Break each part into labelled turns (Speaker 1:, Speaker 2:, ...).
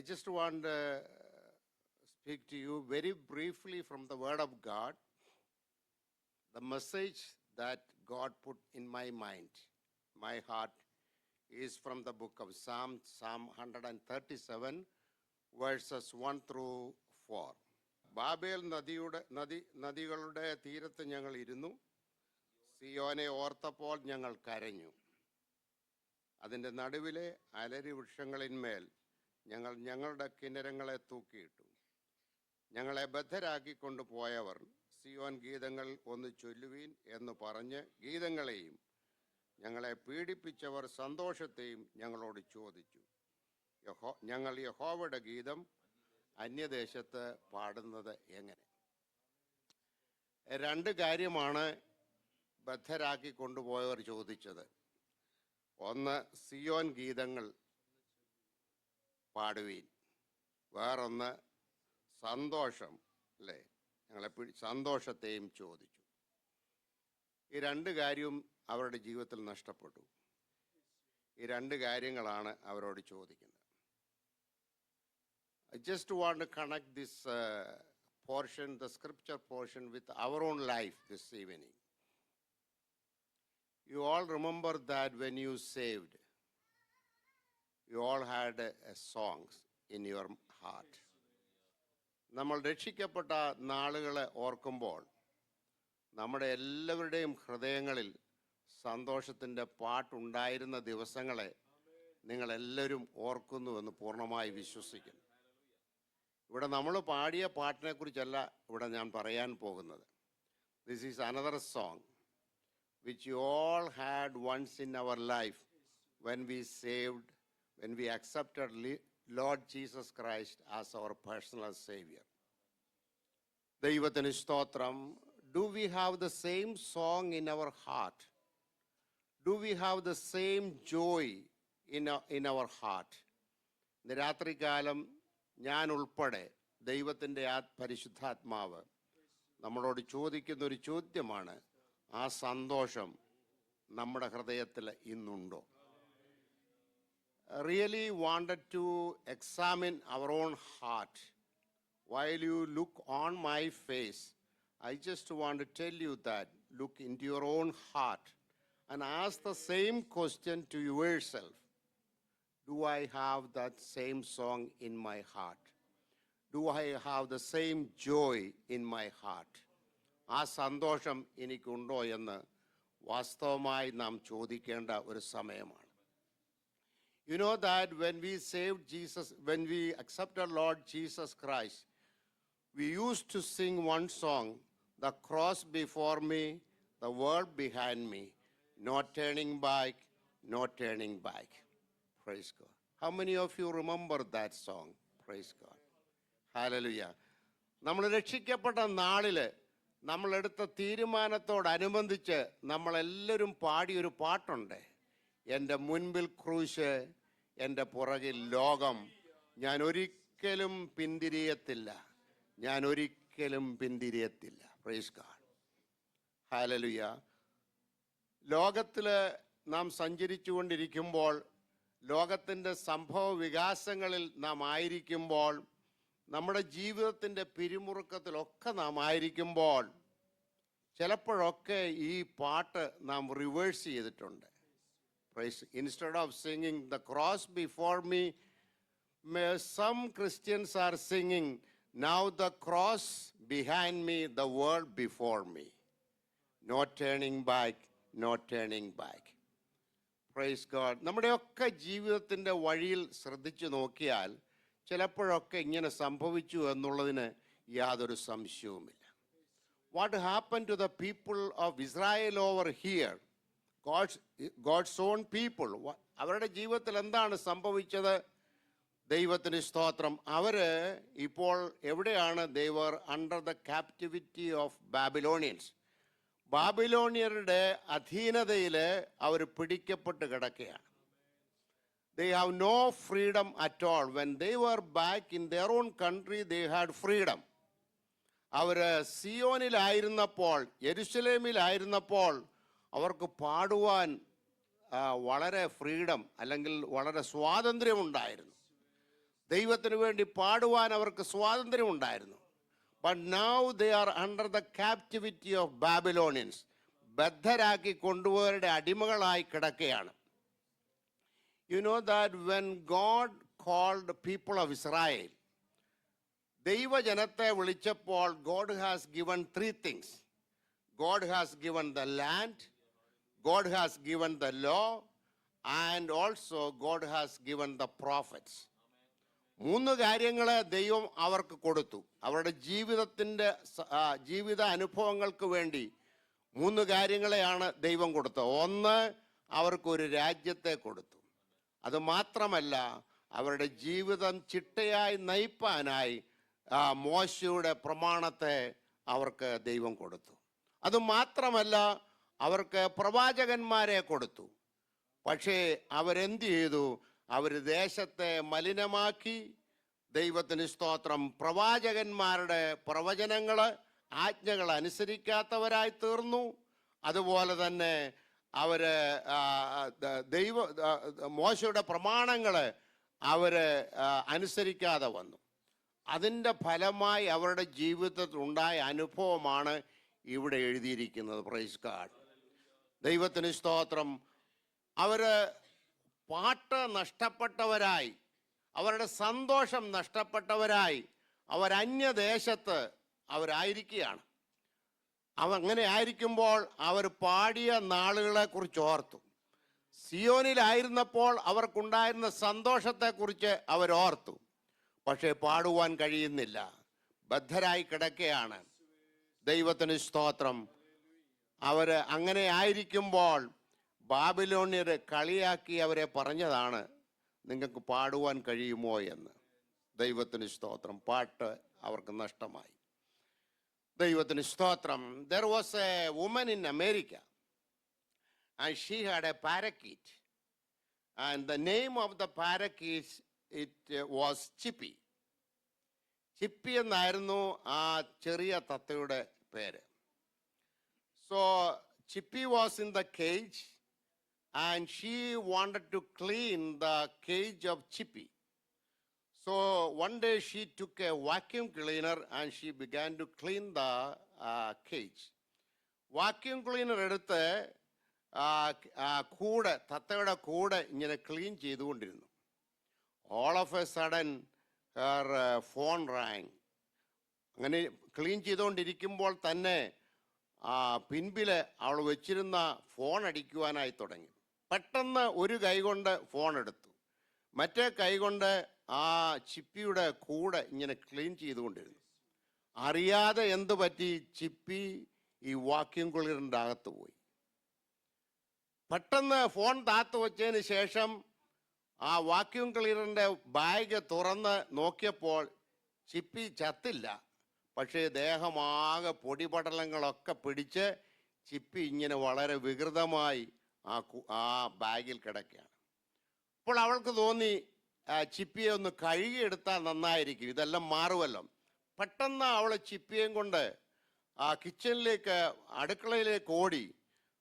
Speaker 1: I just want to speak to you very briefly from the Word of God. The message that God put in my mind, my heart, is from the book of Psalm 137, verses 1 through 4. Babel നദികളുടെ തീരത്ത് ഞങ്ങൾ ഇരുന്നു, സിയോനെ ഓർത്തപ്പോൾ ഞങ്ങൾ കരഞ്ഞു. അതിൻ്റെ നടുവിലെ അലരി വൃക്ഷങ്ങളിന്മേൽ ഞങ്ങൾ ഞങ്ങളുടെ കിന്നരങ്ങളെ തൂക്കിയിട്ടു. ഞങ്ങളെ ബദ്ധരാക്കിക്കൊണ്ടു പോയവർ സിയോൻ ഗീതങ്ങൾ ഒന്ന് ചൊല്ലുവീൻ എന്ന് പറഞ്ഞ് ഗീതങ്ങളെയും ഞങ്ങളെ പീഡിപ്പിച്ചവർ സന്തോഷത്തെയും ഞങ്ങളോട് ചോദിച്ചു. ഞങ്ങൾ യഹോവയുടെ ഗീതം അന്യദേശത്ത് പാടുന്നത് എങ്ങനെ? രണ്ട് കാര്യമാണ് ബദ്ധരാക്കി കൊണ്ടുപോയവർ ചോദിച്ചത്. ഒന്ന്, സിയോൻ ഗീതങ്ങൾ പാടുവീൻ. വേറൊന്ന് സന്തോഷം, അല്ലേ, ഞങ്ങളെ സന്തോഷത്തെയും ചോദിച്ചു. ഈ രണ്ട് കാര്യവും അവരുടെ ജീവിതത്തിൽ നഷ്ടപ്പെട്ടു. ഈ രണ്ട് കാര്യങ്ങളാണ് അവരോട് ചോദിക്കുന്നത്. I just want to connect this portion, the scripture portion, with our own life this evening. You all remember that when you saved, you all had songs in your heart. നമ്മൾ രക്ഷിക്കപ്പെട്ട നാളുകളെ ഓർക്കുമ്പോൾ നമ്മുടെ എല്ലാവരുടെയും ഹൃദയങ്ങളിൽ സന്തോഷത്തിൻ്റെ പാട്ടുണ്ടായിരുന്ന ദിവസങ്ങളെ നിങ്ങളെല്ലാവരും ഓർക്കുന്നുവെന്ന് പൂർണ്ണമായി വിശ്വസിക്കുന്നു. ഇവിടെ നമ്മൾ പാടിയ പാട്ടിനെ കുറിച്ചല്ല ഇവിടെ ഞാൻ പറയാൻ പോകുന്നത്. This is another song which you all had once in our life when we saved, when we accepted Lord Jesus Christ as our personal saviour. ദൈവത്തിന് സ്തോത്രം. Do we have the same song in our heart? Do we have the same joy in our heart? ഇന്ന് രാത്രികാലം ഞാൻ ഉൾപ്പെടെ ദൈവത്തിൻ്റെ പരിശുദ്ധാത്മാവ് നമ്മളോട് ചോദിക്കുന്ന ഒരു ചോദ്യമാണ്, ആ സന്തോഷം നമ്മുടെ ഹൃദയത്തിൽ ഇന്നുണ്ടോ? Really wanted to examine our own heart. While you look on my face, I just want to tell you that look into your own heart and ask the same question to yourself. Do I have that same song in my heart? Do I have the same joy in my heart? ആ സന്തോഷം എനിക്കുണ്ടോ എന്ന് വാസ്തവമായി നാം ചോദിക്കേണ്ട ഒരു സമയമാണ്. You know that when we saved Jesus, when we accepted Lord Jesus Christ, we used to sing one song, the cross before me, the world behind me, no turning back, no turning back. Praise God. How many of you remember that song? Praise God. Hallelujah. നമ്മൾ രക്ഷിക്കപ്പെട്ട നാളിൽ നമ്മളെടുത്ത തീരുമാനത്തോടനുബന്ധിച്ച് നമ്മളെല്ലാവരും പാടിയൊരു പാട്ടുണ്ട്. എൻ്റെ മുൻപിൽ ക്രൂശ്, എൻ്റെ പുറകിൽ ലോകം, ഞാൻ ഒരിക്കലും പിന്തിരിയത്തില്ല, ഞാൻ ഒരിക്കലും പിന്തിരിയത്തില്ല. Price God. ഹല്ലേലൂയ. ലോകത്തിൽ നാം സഞ്ചരിച്ചു കൊണ്ടിരിക്കുമ്പോൾ, ലോകത്തിൻ്റെ സംഭവ വികാസങ്ങളിൽ നാം ആയിരിക്കുമ്പോൾ, നമ്മുടെ ജീവിതത്തിൻ്റെ പിരിമുറുക്കത്തിലൊക്കെ നാം ആയിരിക്കുമ്പോൾ, ചിലപ്പോഴൊക്കെ ഈ പാട്ട് നാം റിവേഴ്സ് ചെയ്തിട്ടുണ്ട്. Praise. Instead of singing the cross before me, some Christians are singing, now the cross behind me, the world before me, no turning back, no turning back. Praise God. നമ്മുടെയൊക്കെ ജീവിതത്തിൻ്റെ വഴിയിൽ ശ്രദ്ധിച്ചു നോക്കിയാൽ ചിലപ്പോഴൊക്കെ ഇങ്ങനെ സംഭവിച്ചു എന്നുള്ളതിന് യാതൊരു സംശയവുമില്ല. What happened to the people of Israel over here? God's own people. അവരുടെ ജീവിതത്തിൽ എന്താണ് സംഭവിച്ചത്? ദൈവത്തിന് സ്തോത്രം. അവർ ഇപ്പോൾ എവിടെയാണ്? they were under the captivity of Babylonians. ബാബിലോണിയരുടെ അധീനതയിൽ അവർ പിടിക്കപ്പെട്ട് കിടക്കുകയാണ്. They have no freedom at all. When they were back in their own country, they had freedom. അവർ സിയോനിലായിരുന്നപ്പോൾ, യെരുശലേമിലായിരുന്നപ്പോൾ അവർക്ക് പാടുവാൻ വളരെ ഫ്രീഡം അല്ലെങ്കിൽ വളരെ സ്വാതന്ത്ര്യമുണ്ടായിരുന്നു. ദൈവത്തിന് വേണ്ടി പാടുവാൻ അവർക്ക് സ്വാതന്ത്ര്യം ഉണ്ടായിരുന്നു. But now they are under the captivity of Babylonians. ബദ്ധരാക്കി കൊണ്ടുപോയവരുടെ അടിമകളായി കിടക്കുകയാണ്. You know that when God called the people of Israel, ദൈവജനത്തെ വിളിച്ചപ്പോൾ God has given three things. God has given the land, God has given the law, and also God has given the prophets. മൂന്ന് കാര്യങ്ങൾ ദൈവം അവർക്ക് കൊടുത്തു. അവരുടെ ജീവിത അനുഭവങ്ങൾക്ക് വേണ്ടി മൂന്ന് കാര്യങ്ങളെയാണ് ദൈവം കൊടുത്തത്. ഒന്ന്, അവർക്കൊരു രാജ്യത്തെ കൊടുത്തു. അത് മാത്രമല്ല, അവരുടെ ജീവിതം ചിട്ടയായി നയിപ്പാനായി മോശയുടെ പ്രമാണത്തെ അവർക്ക് ദൈവം കൊടുത്തു. അതുമാത്രമല്ല, അവർക്ക് പ്രവാചകന്മാരെ കൊടുത്തു. പക്ഷേ അവരെന്ത് ചെയ്തു? അവർ ദേശത്തെ മലിനമാക്കി. ദൈവത്തിന് സ്തോത്രം. പ്രവാചകന്മാരുടെ പ്രവചനങ്ങൾ, ആജ്ഞകൾ അനുസരിക്കാത്തവരായി തീർന്നു. അതുപോലെ തന്നെ അവർ മോശയുടെ പ്രമാണങ്ങൾ അവർ അനുസരിക്കാതെ വന്നു. അതിൻ്റെ ഫലമായി അവരുടെ ജീവിതത്തിൽ ഉണ്ടായ അനുഭവമാണ് ഇവിടെ എഴുതിയിരിക്കുന്നത്. Praise God. ദൈവത്തിന് സ്തോത്രം. അവർ പാട്ട് നഷ്ടപ്പെട്ടവരായി, അവരുടെ സന്തോഷം നഷ്ടപ്പെട്ടവരായി അവർ അന്യദേശത്ത് അവരായിരിക്കുകയാണ്. അങ്ങനെ ആയിരിക്കുമ്പോൾ അവർ പാടിയ നാളുകളെ കുറിച്ച് ഓർത്തു. സിയോനിലായിരുന്നപ്പോൾ അവർക്കുണ്ടായിരുന്ന സന്തോഷത്തെക്കുറിച്ച് അവരോർത്തു. പക്ഷേ പാടുവാൻ കഴിയുന്നില്ല, ബദ്ധരായി കിടക്കുകയാണ്. ദൈവത്തിന് സ്തോത്രം. അവർ അങ്ങനെ ആയിരിക്കുമ്പോൾ ബാബിലോണ്യർ കളിയാക്കി അവരെ പറഞ്ഞതാണ്, നിങ്ങൾക്ക് പാടുവാൻ കഴിയുമോ എന്ന്. ദൈവത്തിന് സ്തോത്രം. പാട്ട് അവർക്ക് നഷ്ടമായി. ദൈവത്തിന് സ്തോത്രം. There was a woman in America and she had a parakeet, and the name of the parakeet was Chippy. ചിപ്പി എന്നായിരുന്നു ആ ചെറിയ തത്തയുടെ പേര്. So Chippy was in the cage and she wanted to clean the cage of Chippy. So one day she took a vacuum cleaner and she began to clean the cage. Vacuum cleaner എടുത്ത് കൂടെ, തത്തയുടെ കൂടെ ഇങ്ങനെ clean ചെയ്തുകൊണ്ടിരുന്നു. All of a sudden her phone rang. അങ്ങനെ clean ചെയ്തുകൊണ്ടിരിക്കുമ്പോൾ തന്നെ പിൻപില് അവൾ വെച്ചിരുന്ന ഫോൺ അടിക്കുവാനായി തുടങ്ങി. പെട്ടെന്ന് ഒരു കൈ കൊണ്ട് ഫോൺ എടുത്തു, മറ്റേ കൈ കൊണ്ട് ആ ചിപ്പിയുടെ കൂടെ ഇങ്ങനെ ക്ലീൻ ചെയ്തുകൊണ്ടിരുന്നു. അറിയാതെ എന്ത് പറ്റി? ചിപ്പി ഈ വാക്യൂം ക്ലീനറിൻ്റെ അകത്ത് പോയി. പെട്ടെന്ന് ഫോൺ താത്തു വച്ചതിന് ശേഷം ആ വാക്യൂം ക്ലീനറിൻ്റെ ബാഗ് തുറന്ന് നോക്കിയപ്പോൾ ചിപ്പി ചത്തില്ല. പക്ഷേ ദേഹമാകെ പൊടിപടലങ്ങളൊക്കെ പിടിച്ച് ചിപ്പി ഇങ്ങനെ വളരെ വികൃതമായി ആ ബാഗിൽ കിടക്കുകയാണ്. അപ്പോൾ അവൾക്ക് തോന്നി, ചിപ്പിയെ ഒന്ന് കഴുകിയെടുത്താൽ നന്നായിരിക്കും, ഇതെല്ലാം മാറുമല്ലോ. പെട്ടെന്ന് അവൾ ചിപ്പിയെയും കൊണ്ട് കിച്ചണിലേക്ക്, അടുക്കളയിലേക്ക് ഓടി.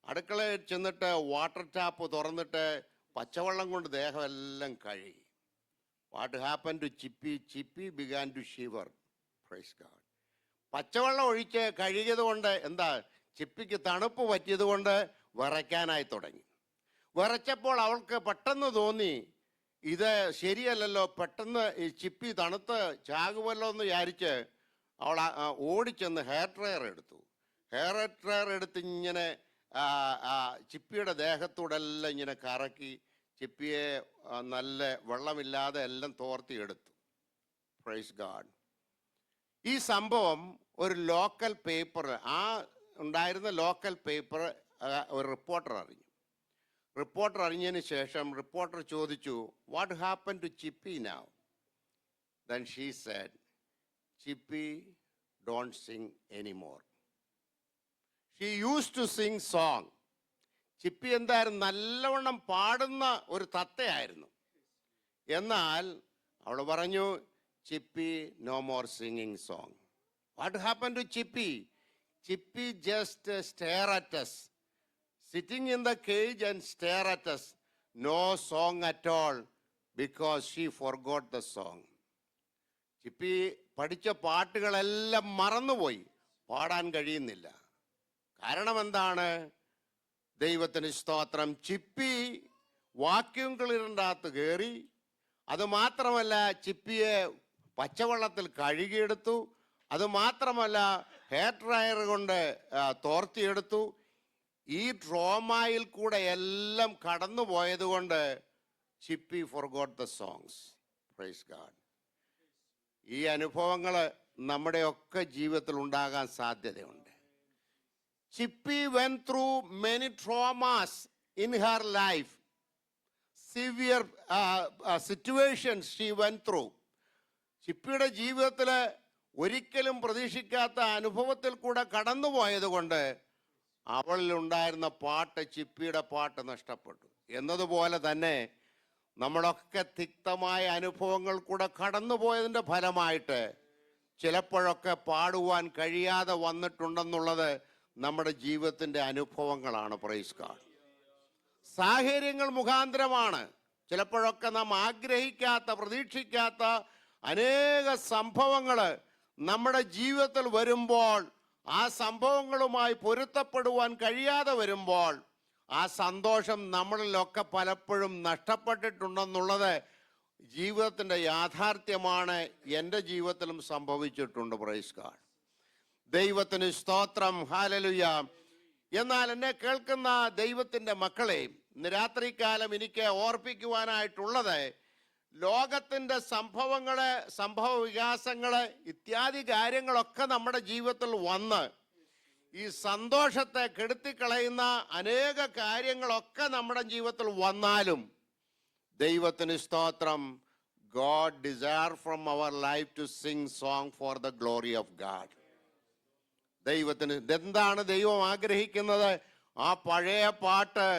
Speaker 1: അടുക്കളയിൽ ചെന്നിട്ട് വാട്ടർ ടാപ്പ് തുറന്നിട്ട് പച്ചവെള്ളം കൊണ്ട് ദേഹമെല്ലാം കഴുകി. What happen to Chippi? Chippi began to shiver. Praise God. പച്ചവെള്ളം ഒഴിച്ച് കഴുകിയത് കൊണ്ട് എന്താ? ചിപ്പിക്ക് തണുപ്പ് പറ്റിയത് കൊണ്ട് വിറയ്ക്കാനായി തുടങ്ങി. വിറച്ചപ്പോൾ അവൾക്ക് പെട്ടെന്ന് തോന്നി, ഇത് ശരിയല്ലല്ലോ, പെട്ടെന്ന് ഈ ചിപ്പി തണുത്ത് ചാകുമല്ലോ എന്ന് വിചാരിച്ച് അവൾ ഓടിച്ചെന്ന് ഹെയർ ഡ്രയർ എടുത്തു. ഹെയർ ഡ്രയർ എടുത്ത് ഇങ്ങനെ ചിപ്പിയുടെ ദേഹത്തൂടെ എല്ലാം ഇങ്ങനെ കറക്കി ചിപ്പിയെ നല്ല വെള്ളമില്ലാതെ എല്ലാം തോർത്തി എടുത്തു. Praise God. ഈ സംഭവം ഒരു ലോക്കൽ പേപ്പർ, ഉണ്ടായിരുന്ന ലോക്കൽ പേപ്പർ ഒരു റിപ്പോർട്ടർ അറിഞ്ഞു. റിപ്പോർട്ടർ അറിഞ്ഞതിന് ശേഷം റിപ്പോർട്ടർ ചോദിച്ചു, what happen to Chippi now? Then she said, Chippi don't sing anymore. She use to sing song. Chippi എന്തായിരുന്നു? നല്ലവണ്ണം പാടുന്ന ഒരു തത്തയായിരുന്നു. എന്നാൽ അവൾ പറഞ്ഞു, Chippi no more singing song. What happen to Chippi? Chippi just stare at us, sitting in the cage and stare at us. No song at all because she forgot the song. ചിപ്പി പഠിച്ച പാട്ടുകളെല്ലാം മറന്നുപോയി, പാടാൻ കഴിയുന്നില്ല. കാരണം എന്താണ്? ദൈവത്തിന് സ്തോത്രം. ചിപ്പി വാക്യൂം ക്ലീനറിൻ്റെ അകത്ത് കയറി. അതുമാത്രമല്ല, ചിപ്പിയെ പച്ചവെള്ളത്തിൽ കഴുകിയെടുത്തു. അതുമാത്രമല്ല, ഹെയർ ഡ്രയർ കൊണ്ട് തോർത്തിയെടുത്തു. ഈ ട്രോമയിൽ കൂടെ എല്ലാം കടന്നു പോയതുകൊണ്ട് Chippi forgot the songs. Praise God. ഈ അനുഭവങ്ങൾ നമ്മുടെയൊക്കെ ജീവിതത്തിൽ ഉണ്ടാകാൻ സാധ്യതയുണ്ട്. ചിപ്പി went through many traumas in her life. Severe situations she went through. ചിപ്പിയുടെ ജീവിതത്തിൽ ഒരിക്കലും പ്രതീക്ഷിക്കാത്ത അനുഭവത്തിൽ കൂടെ കടന്നുപോയത് കൊണ്ട് അവളിൽ ഉണ്ടായിരുന്ന പാട്ട്, ചിപ്പിയുടെ പാട്ട് നഷ്ടപ്പെട്ടു. എന്നതുപോലെ തന്നെ നമ്മളൊക്കെ തിക്തമായ അനുഭവങ്ങൾ കൂടെ കടന്നുപോയതിൻ്റെ ഫലമായിട്ട് ചിലപ്പോഴൊക്കെ പാടുവാൻ കഴിയാതെ വന്നിട്ടുണ്ടെന്നുള്ളത് നമ്മുടെ ജീവിതത്തിൻ്റെ അനുഭവങ്ങളാണ്. Praise God. സാഹചര്യങ്ങൾ മുഖാന്തരമാണ്. ചിലപ്പോഴൊക്കെ നാം ആഗ്രഹിക്കാത്ത, പ്രതീക്ഷിക്കാത്ത അനേക സംഭവങ്ങൾ നമ്മുടെ ജീവിതത്തിൽ വരുമ്പോൾ, ആ സംഭവങ്ങളുമായി പൊരുത്തപ്പെടുവാൻ കഴിയാതെ വരുമ്പോൾ ആ സന്തോഷം നമ്മളിലൊക്കെ പലപ്പോഴും നഷ്ടപ്പെട്ടിട്ടുണ്ടെന്നുള്ളത് ജീവിതത്തിൻ്റെ യാഥാർത്ഥ്യമാണ്. എൻ്റെ ജീവിതത്തിലും സംഭവിച്ചിട്ടുണ്ട്. Praise God. ദൈവത്തിന് സ്തോത്രം. ഹല്ലേലൂയ. എന്നാൽ എന്നെ കേൾക്കുന്ന ദൈവത്തിൻ്റെ മക്കളെ, ഇന്ന് രാത്രികാലം എനിക്ക് ഓർപ്പിക്കുവാനായിട്ടുള്ളത്, ലോകത്തിൻ്റെ സംഭവങ്ങള്, സംഭവ വികാസങ്ങള് ഇത്യാദി കാര്യങ്ങളൊക്കെ നമ്മുടെ ജീവിതത്തിൽ വന്ന് ഈ സന്തോഷത്തെ കെടുത്തിക്കളയുന്ന അനേക കാര്യങ്ങളൊക്കെ നമ്മുടെ ജീവിതത്തിൽ വന്നാലും ദൈവത്തിന് സ്തോത്രം. God desire from our life to sing song for the glory of God. ദൈവത്തിന് എന്താണ് ദൈവം ആഗ്രഹിക്കുന്നത്? ആ പഴയ പാട്ട്,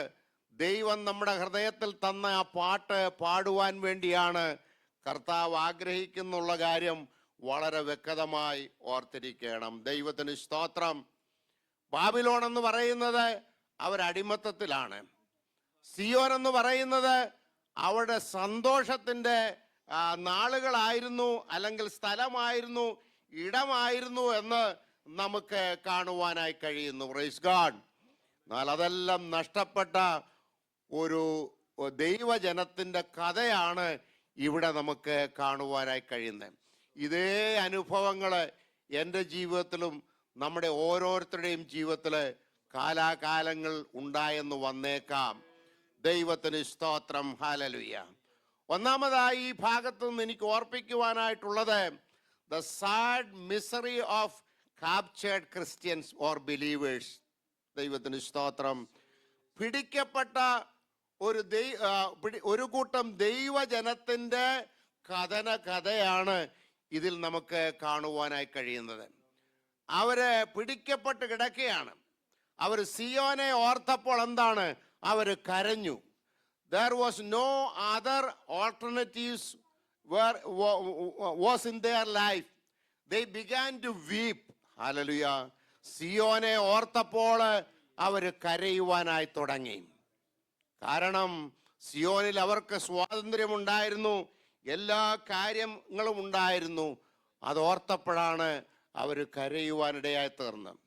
Speaker 1: ദൈവം നമ്മുടെ ഹൃദയത്തിൽ തന്ന ആ പാട്ട് പാടുവാൻ വേണ്ടിയാണ് കർത്താവ് ആഗ്രഹിക്കുന്നുള്ള കാര്യം വളരെ വ്യക്തമായി ഓർത്തിരിക്കണം. ദൈവത്തിന് സ്തോത്രം. ബാബിലോൺ എന്ന് പറയുന്നത് അവരടിമത്തത്തിലാണ്. സിയോൻ എന്ന് പറയുന്നത് അവരുടെ സന്തോഷത്തിൻ്റെ നാളുകളായിരുന്നു, അല്ലെങ്കിൽ സ്ഥലമായിരുന്നു, ഇടമായിരുന്നു എന്ന് നമുക്ക് കാണുവാനായി കഴിയുന്നു. Praise God. എന്നാൽ അതെല്ലാം നഷ്ടപ്പെട്ട ഒരു ദൈവജനത്തിൻ്റെ കഥയാണ് ഇവിടെ നമുക്ക് കാണുവാനായി കഴിയുന്നത്. ഇതേ അനുഭവങ്ങൾ എൻ്റെ ജീവിതത്തിലും നമ്മുടെ ഓരോരുത്തരുടെയും ജീവിതത്തിൽ കാലാകാലങ്ങൾ ഉണ്ടായെന്ന് വന്നേക്കാം. ദൈവത്തിന് സ്തോത്രം. ഹല്ലേലൂയ. ഒന്നാമതായി ഈ ഭാഗത്തു നിന്ന് എനിക്ക് ഓർപ്പിക്കുവാനായിട്ടുള്ളത്, the sad misery of captured Christians or believers. ദൈവത്തിന് സ്തോത്രം. പിടിക്കപ്പെട്ട ഒരു കൂട്ടം ദൈവജനത്തിൻ്റെ കഥയാണ് ഇതിൽ നമുക്ക് കാണുവാനായി കഴിയുന്നത്. അവര് പിടിക്കപ്പെട്ട് കിടക്കുകയാണ്. അവർ സിയോനെ ഓർത്തപ്പോൾ എന്താണ്? അവര് കരഞ്ഞു. There was no other alternatives was in their life. They began to weep. Hallelujah. സിയോനെ ഓർത്തപ്പോൾ അവർ കരയുവാനായി തുടങ്ങി. കാരണം സിയോനിൽ അവർക്ക് സ്വാതന്ത്ര്യമുണ്ടായിരുന്നു, എല്ലാ കാര്യങ്ങളും ഉണ്ടായിരുന്നു. അത് ഓർത്തപ്പോഴാണ് അവർ കരയുവാനിടയായി തീർന്നത്.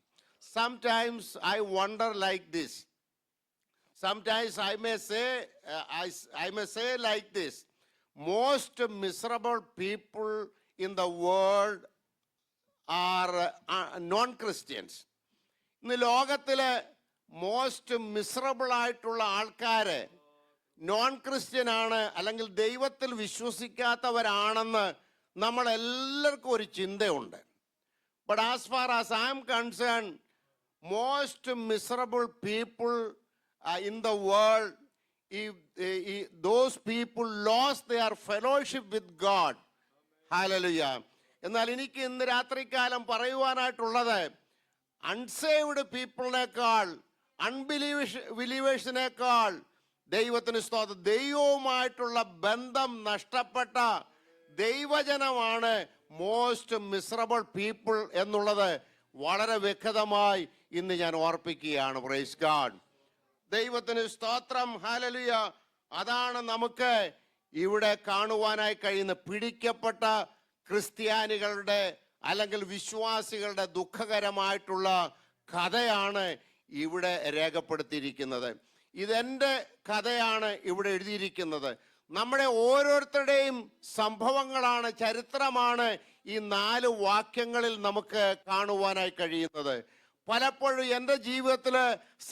Speaker 1: Sometimes I wonder like this. Sometimes I may say like this. Most miserable people in the world are non-Christians. ഇന്ന് ലോകത്തിലെ മോസ്റ്റ് മിസറബിൾ ആയിട്ടുള്ള ആൾക്കാര് നോൺ ക്രിസ്ത്യൻ ആണ്, അല്ലെങ്കിൽ ദൈവത്തിൽ വിശ്വസിക്കാത്തവരാണെന്ന് നമ്മളെല്ലാവർക്കും ഒരു ചിന്തയുണ്ട്. But as far as I am concerned, most miserable people in the world, if those people lost their fellowship with God. Hallelujah. എന്നാൽ എനിക്ക് ഇന്ന് രാത്രികാലം പറയുവാനായിട്ടുള്ളത്, അൺസേവ്ഡ് പീപ്പിളിനേക്കാൾ, അൺബിലീവേഴ്സിനേക്കാൾ ദൈവത്തിന് സ്തോത്രം, ദൈവവുമായിട്ടുള്ള ബന്ധം നഷ്ടപ്പെട്ട ദൈവജനമാണ് മോസ്റ്റ് മിസറബിൾ പീപ്പിൾ എന്നുള്ളത് വളരെ വ്യക്തമായി ഇന്ന് ഞാൻ ഓർപ്പിക്കുകയാണ്. Praise God. ദൈവത്തിന് സ്തോത്രം. ഹല്ലേലൂയ. അതാണ് നമുക്ക് ഇവിടെ കാണുവാനായി കഴിയുന്ന പിടിക്കപ്പെട്ട ക്രിസ്ത്യാനികളുടെ അല്ലെങ്കിൽ വിശ്വാസികളുടെ ദുഃഖകരമായിട്ടുള്ള കഥയാണ് ഇവിടെ രേഖപ്പെടുത്തിയിരിക്കുന്നത്. ഇതെൻ്റെ കഥയാണ് ഇവിടെ എഴുതിയിരിക്കുന്നത്. നമ്മുടെ ഓരോരുത്തരുടെയും സംഭവങ്ങളാണ്, ചരിത്രമാണ് ഈ 4 വാക്യങ്ങളിൽ നമുക്ക് കാണുവാനായി കഴിയുന്നത്. പലപ്പോഴും എൻ്റെ ജീവിതത്തിൽ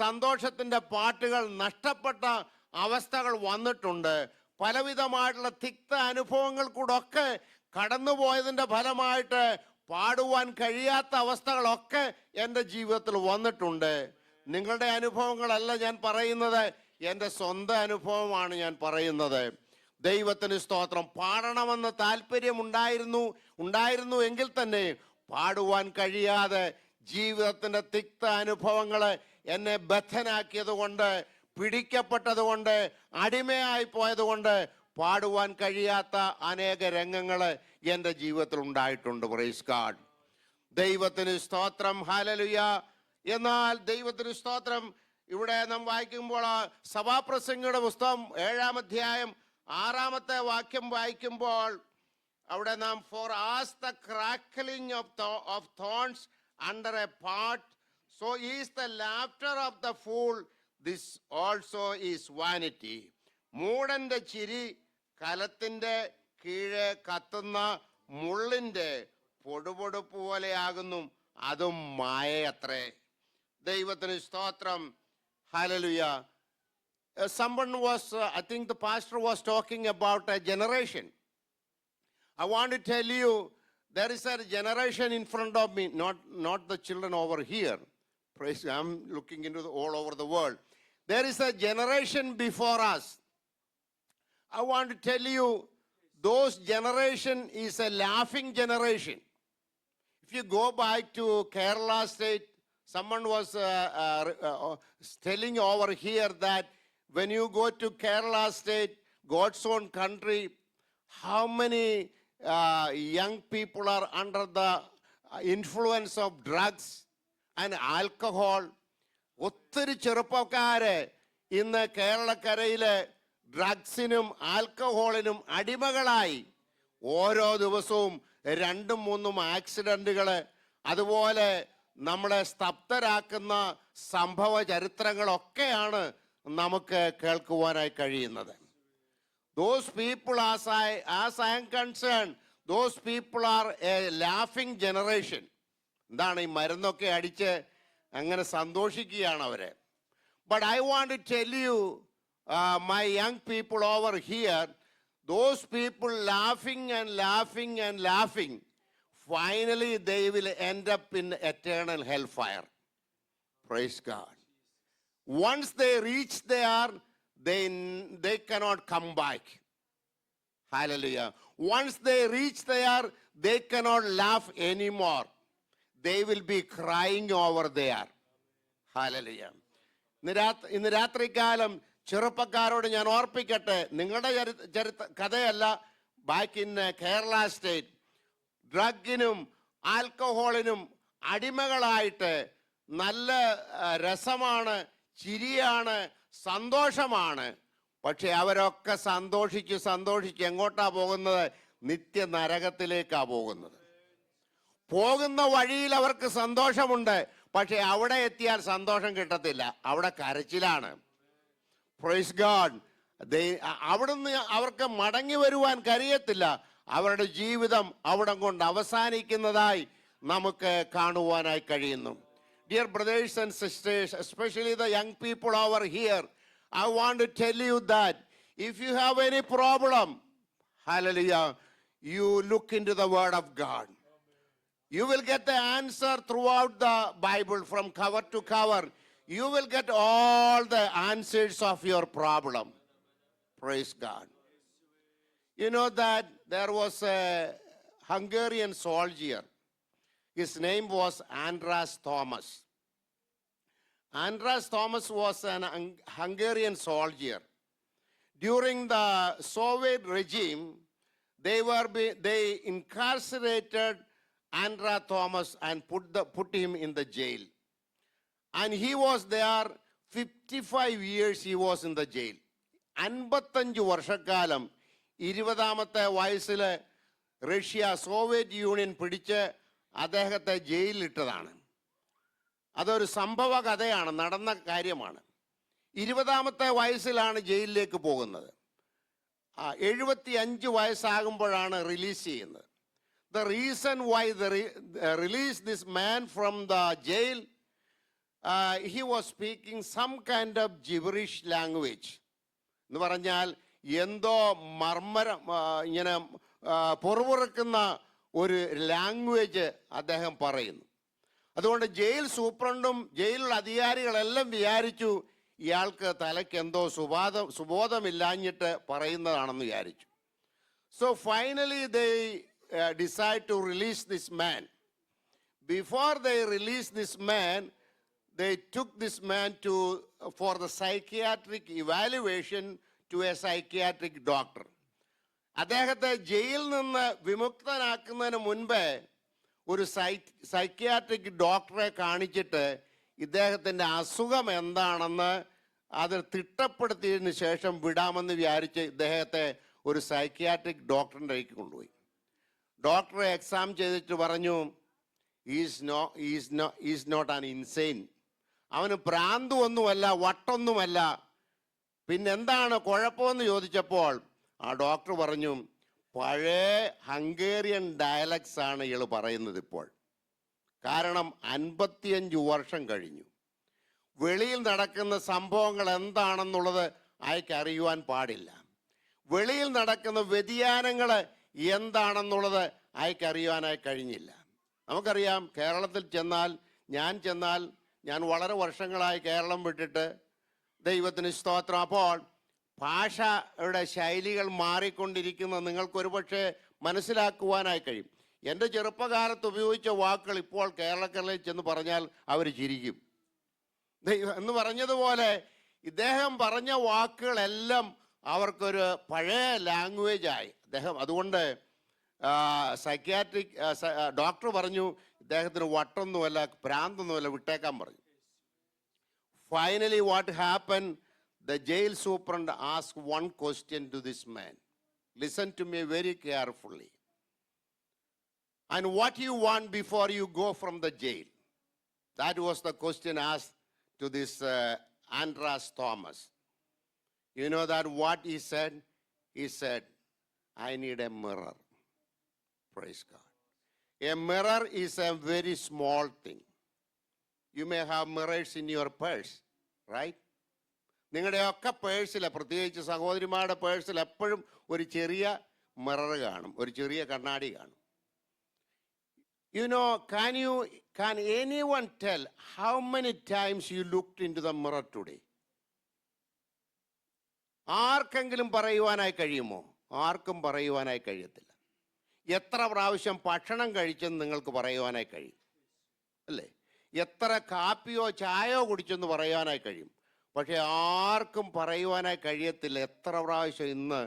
Speaker 1: സന്തോഷത്തിൻ്റെ പാട്ടുകൾ നഷ്ടപ്പെട്ട അവസ്ഥകൾ വന്നിട്ടുണ്ട്. പലവിധമായിട്ടുള്ള തിക്ത അനുഭവങ്ങൾ കൂടൊക്കെ കടന്നുപോയതിൻ്റെ ഫലമായിട്ട് പാടുവാൻ കഴിയാത്ത അവസ്ഥകളൊക്കെ എൻ്റെ ജീവിതത്തിൽ വന്നിട്ടുണ്ട്. നിങ്ങളുടെ അനുഭവങ്ങളല്ല ഞാൻ പറയുന്നത്, എൻ്റെ സ്വന്തം അനുഭവമാണ് ഞാൻ പറയുന്നത്. ദൈവത്തിന് സ്തോത്രം. പാടണമെന്ന് താല്പര്യം ഉണ്ടായിരുന്നു എങ്കിൽ തന്നെ പാടുവാൻ കഴിയാതെ ജീവിതത്തിൻ്റെ തിക്ത അനുഭവങ്ങൾ എന്നെ ബദ്ധനാക്കിയത് കൊണ്ട്, പിടിക്കപ്പെട്ടത് കൊണ്ട്, അടിമയായി പോയത് കൊണ്ട് പാടുവാൻ കഴിയാത്ത അനേക രംഗങ്ങൾ എൻ്റെ ജീവിതത്തിൽ ഉണ്ടായിട്ടുണ്ട്. Praise God. ദൈവത്തിന് സ്തോത്രം. ഹല്ലേലൂയ. എന്നാൽ ദൈവത്തിന് സ്തോത്രം, ഇവിടെ നാം വായിക്കുമ്പോൾ സഭാപ്രസംഗിയുടെ പുസ്തകം 7-ാം അധ്യായം 6-ാമത്തെ വാക്യം വായിക്കുമ്പോൾ അവിടെ നാം for as the crackling of thorns under a pot, so is the laughter of the fool, this also is vanity. മൂടന്റെ ചിരി കലത്തിന്റെ കീഴെ കത്തുന്ന മുള്ളിന്റെ പൊടുപൊടുപ്പ് പോലെയാകുന്നു, അതും മായയത്രേ. ദൈവത്തിന് സ്തോത്രം. Hallelujah. Someone was, I think the pastor was talking about a generation. I want to tell you, there is a generation in front of me, not the children over here. Praise, I'm looking into all over the world. There is a generation before us. I want to tell you, those generation is a laughing generation. If you go back to Kerala state, someone was telling over here that when you go to Kerala state, God's own country, how many young people are under the influence of drugs and alcohol. ഒത്തിരി ചെറുപ്പക്കാര് ഇന്ന് കേരളക്കരയിലെ ഡ്രഗ്സിനും ആൽക്കഹോളിനും അടിമകളായി ഓരോ ദിവസവും 2-3 ആക്സിഡന്റുകൾ, അതുപോലെ നമ്മളെ സ്തബ്ധരാക്കുന്ന സംഭവ ചരിത്രങ്ങളൊക്കെയാണ് നമുക്ക് കേൾക്കുവാനായി കഴിയുന്നത്. Those people, as I am concerned, those people are a laughing generation. എന്താണ് ഈ മരുന്നൊക്കെ അടിച്ച് അങ്ങനെ സന്തോഷിക്കുകയാണ് അവരെ. But I want to tell you, my young people over here, those people laughing and laughing and laughing, finally they will end up in eternal hellfire. Praise God. Once they reach there, they cannot come back. Hallelujah. Once they reach there, they cannot laugh anymore. They will be crying over there. Hallelujah. ഇന്ന് രാത്രികാലം ചെറുപ്പക്കാരോട് ഞാൻ ഓർപ്പിക്കട്ടെ, നിങ്ങളുടെ കഥയല്ല. Back in Kerala state ഡ്രഗിനും ആൽക്കഹോളിനും അടിമകളായിട്ട് നല്ല രസമാണ്, ചിരിയാണ്, സന്തോഷമാണ്. പക്ഷെ അവരൊക്കെ സന്തോഷിച്ച് എങ്ങോട്ടാ പോകുന്നത്? നിത്യ നരകത്തിലേക്കാ പോകുന്നത്. പോകുന്ന വഴിയിൽ അവർക്ക് സന്തോഷമുണ്ട്, പക്ഷെ അവിടെ എത്തിയാൽ സന്തോഷം കിട്ടത്തില്ല, അവിടെ കരച്ചിലാണ്. Praise God. അവിടുന്ന് അവർക്ക് മടങ്ങി വരുവാൻ കഴിയത്തില്ല. അവരുടെ ജീവിതം അവിടെ കൊണ്ട് അവസാനിക്കുന്നതായി നമുക്ക് കാണുവാനായി കഴിയുന്നു. Dear brothers and sisters, especially the young people over here, I want to tell you that if you have any problem, hallelujah, you look into the Word of God. You will get the answer throughout the Bible from cover to cover. You will get all the answers of your problem. Praise God. You know that there was a Hungarian soldier. His name was Andras Thomas. Andras Thomas was an Hungarian soldier. During the Soviet regime, they incarcerated Andras Thomas and put him in the jail. And he was there 55 years he was in the jail. 55 വർഷക്കാലം 20-ാമത്തെ വയസ്സിൽ Russia Soviet union പിടിച്ച് അദ്ദേഹത്തെ ജയിലിലിട്ടതാണ്. അതൊരു സംഭവ കഥയാണ്, നടന്ന കാര്യമാണ്. 20-ാമത്തെ വയസ്സിലാണ് ജയിലിലേക്ക് പോകുന്നത്. 75 വയസ്സാകുമ്പോഴാണ് റിലീസ് ചെയ്യുന്നത്. The reason why they released this man from the jail, he was speaking some kind of gibberish language. എന്ന് പറഞ്ഞാൽ എന്തോ ഇങ്ങനെ പൊറുപുറക്കുന്ന ഒരു ലാംഗ്വേജ് അദ്ദേഹം പറയുന്നു. അതുകൊണ്ട് ജയിൽ സൂപ്രണ്ടും ജയിലിലുള്ള അധികാരികളെല്ലാം വിചാരിച്ചു ഇയാൾക്ക് തലയ്ക്ക് എന്തോ സുബോധമില്ലാഞ്ഞിട്ട് പറയുന്നതാണെന്ന് വിചാരിച്ചു. So finally they decide to release this man. Before they release this man, they took this man for the psychiatric evaluation to a psychiatric doctor. അദ്ദേഹത്തെ ജയിലിൽ നിന്ന് വിമുക്തനാക്കുന്നതിന് മുൻപേ ഒരു സൈക്യാട്രിക് ഡോക്ടറെ കാണിച്ചിട്ട് ഇദ്ദേഹത്തിൻ്റെ അസുഖം എന്താണെന്ന് അത് തിട്ടപ്പെടുത്തിയതിന് ശേഷം വിടാമെന്ന് വിചാരിച്ച് ഇദ്ദേഹത്തെ ഒരു സൈക്യാട്രിക് ഡോക്ടറിൻ്റെ കയ്യിൽ കൊണ്ടുപോയി. ഡോക്ടറെ എക്സാം ചെയ്തിട്ട് പറഞ്ഞു, ഈസ് നോട്ട് ആൻ ഇൻസെയിൻ. അവന് ഭ്രാന്തൊന്നുമല്ല, വട്ടൊന്നുമല്ല. പിന്നെന്താണ് കുഴപ്പമെന്ന് ചോദിച്ചപ്പോൾ ആ ഡോക്ടർ പറഞ്ഞു, പഴയ ഹംഗേറിയൻ ഡയലക്ട്സ് ആണ് ഇയാൾ പറയുന്നത് ഇപ്പോൾ. കാരണം 55 വർഷം കഴിഞ്ഞു. വെളിയിൽ നടക്കുന്ന സംഭവങ്ങൾ എന്താണെന്നുള്ളത് അയാൾക്ക് അറിയുവാൻ പാടില്ല. വെളിയിൽ നടക്കുന്ന വ്യതിയാനങ്ങൾ എന്താണെന്നുള്ളത് അയാൾക്ക് അറിയുവാനായി കഴിഞ്ഞില്ല. നമുക്കറിയാം, കേരളത്തിൽ ഞാൻ വളരെ വർഷങ്ങളായി കേരളം വിട്ടിട്ട്, ദൈവത്തിന് സ്തോത്രം. അപ്പോൾ ഭാഷയുടെ ശൈലികൾ മാറിക്കൊണ്ടിരിക്കുന്ന നിങ്ങൾക്കൊരു പക്ഷേ മനസ്സിലാക്കുവാനായി കഴിയും. എൻ്റെ ചെറുപ്പകാലത്ത് ഉപയോഗിച്ച വാക്കുകൾ ഇപ്പോൾ കേരളക്കരയിൽ ചെന്ന് പറഞ്ഞാൽ അവർ ചിരിക്കും. എന്ന് പറഞ്ഞതുപോലെ ഇദ്ദേഹം പറഞ്ഞ വാക്കുകളെല്ലാം അവർക്കൊരു പഴയ ലാംഗ്വേജായി. അതുകൊണ്ട് സൈക്യാട്രിക് ഡോക്ടർ പറഞ്ഞു ഇദ്ദേഹത്തിന് വട്ടൊന്നുമല്ല, ഭ്രാന്തൊന്നുമല്ല, വിട്ടേക്കാൻ പറഞ്ഞു. Finally, what happened? The jail superintendent asked one question to this man. Listen to me very carefully. And what you want before you go from the jail? That was the question asked to this Andreas Thomas. You know that what he said? He said, I need a mirror. Praise God. A mirror is a very small thing. You may have mirrors in your purse, right? നിങ്ങളുടെയൊക്കെ പേഴ്സിൽ, പ്രത്യേകിച്ച് സഹോദരിമാരുടെ പേഴ്സിൽ എപ്പോഴും ഒരു ചെറിയ mirror കാണും, ഒരു ചെറിയ കണ്ണാടി കാണും. You know, can anyone tell how many times you looked into the mirror today? ആർക്കെങ്കിലും പറയുവാനായി കഴിയുമോ? ആർക്കും പറയുവാനായി കഴിയത്തില്ല. എത്ര പ്രാവശ്യം ഭക്ഷണം കഴിച്ചെന്ന് നിങ്ങൾക്ക് പറയുവാനായി കഴിയും, അല്ലേ? എത്ര കാപ്പിയോ ചായയോ കുടിച്ചെന്ന് പറയുവാനായി കഴിയും. പക്ഷെ ആർക്കും പറയുവാനായി കഴിയത്തില്ല എത്ര പ്രാവശ്യം ഇന്ന്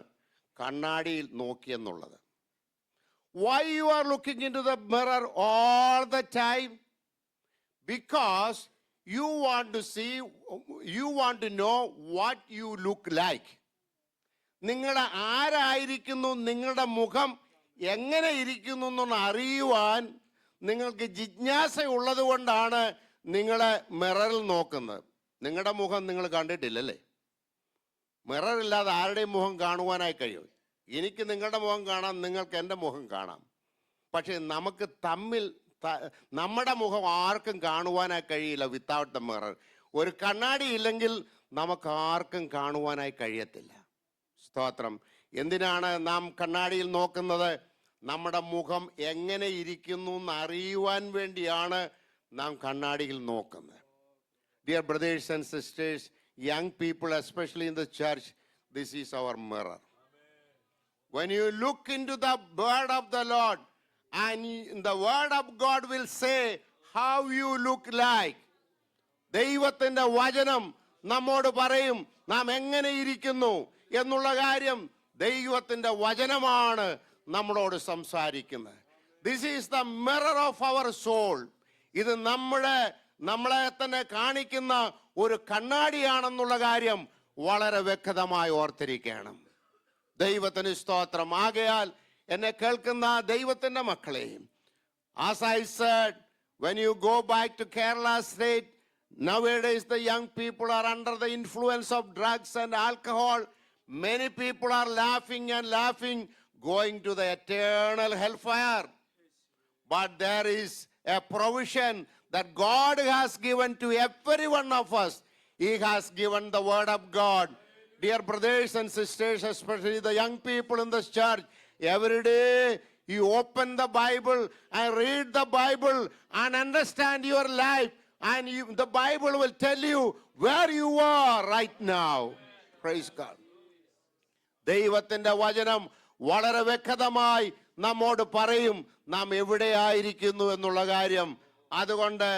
Speaker 1: കണ്ണാടിയിൽ നോക്കിയെന്നുള്ളത്. Why you are looking into the mirror all the time? Because you want to know what you look like. നിങ്ങളുടെ ആരായിരിക്കുന്നു, നിങ്ങളുടെ മുഖം എങ്ങനെ ഇരിക്കുന്നു എന്ന് അറിയുവാൻ നിങ്ങൾക്ക് ജിജ്ഞാസ ഉള്ളത് കൊണ്ടാണ് നിങ്ങളെ മിററിൽ നോക്കുന്നത്. നിങ്ങളുടെ മുഖം നിങ്ങൾ കണ്ടിട്ടില്ലല്ലേ? മിററില്ലാതെ ആരുടെയും മുഖം കാണുവാനായി കഴിയും. എനിക്ക് നിങ്ങളുടെ മുഖം കാണാം, നിങ്ങൾക്ക് എൻ്റെ മുഖം കാണാം. പക്ഷേ നമുക്ക് നമ്മുടെ മുഖം ആർക്കും കാണുവാനായി കഴിയില്ല വിത്തൗട്ട് ദ മിറർ. ഒരു കണ്ണാടി ഇല്ലെങ്കിൽ നമുക്ക് ആർക്കും കാണുവാനായി കഴിയത്തില്ല. സ്തോത്രം. എന്തിനാണ് നാം കണ്ണാടിയിൽ നോക്കുന്നത്? നമ്മുടെ മുഖം എങ്ങനെ ഇരിക്കുന്നു എന്ന് അറിയുവാൻ വേണ്ടിയാണ് നാം കണ്ണാടിയിൽ നോക്കുന്നത്. Dear brothers and sisters, young people, especially in the church, this is our mirror. When you look into the word of the Lord, and the word of God will say how you look like. ദൈവത്തിൻ്റെ വചനം നമ്മോട് പറയും നാം എങ്ങനെ ഇരിക്കുന്നു എന്നുള്ള കാര്യം. ദൈവത്തിൻ്റെ വചനമാണ് നമ്മളോട് സംസാരിക്കുന്നത്. This is the mirror of our soul. ഇത് നമ്മളെ തന്നെ കാണിക്കുന്ന ഒരു കണ്ണാടിയാണെന്നുള്ള കാര്യം വളരെ വ്യക്തമായി ഓർത്തിരിക്കണം. ദൈവത്തിന് സ്തോത്രം. ആകയാൽ എന്നെ കേൾക്കുന്ന ദൈവത്തിൻ്റെ മക്കളെ, as I said, when you go back to Kerala state, nowadays the young people are under the influence of drugs and alcohol. Many people are laughing and laughing, going to the eternal hellfire. But there is a provision that God has given to every one of us. He has given the word of God. Dear brothers and sisters, especially the young people in this church, every day you open the Bible and read the Bible and understand your life, and the Bible will tell you where you are right now. Praise God. ദൈവത്തിൻ്റെ വചനം വളരെ വ്യക്തമായി നമ്മോട് പറയും നാം എവിടെയായിരിക്കുന്നു എന്നുള്ള കാര്യം. അതുകൊണ്ട്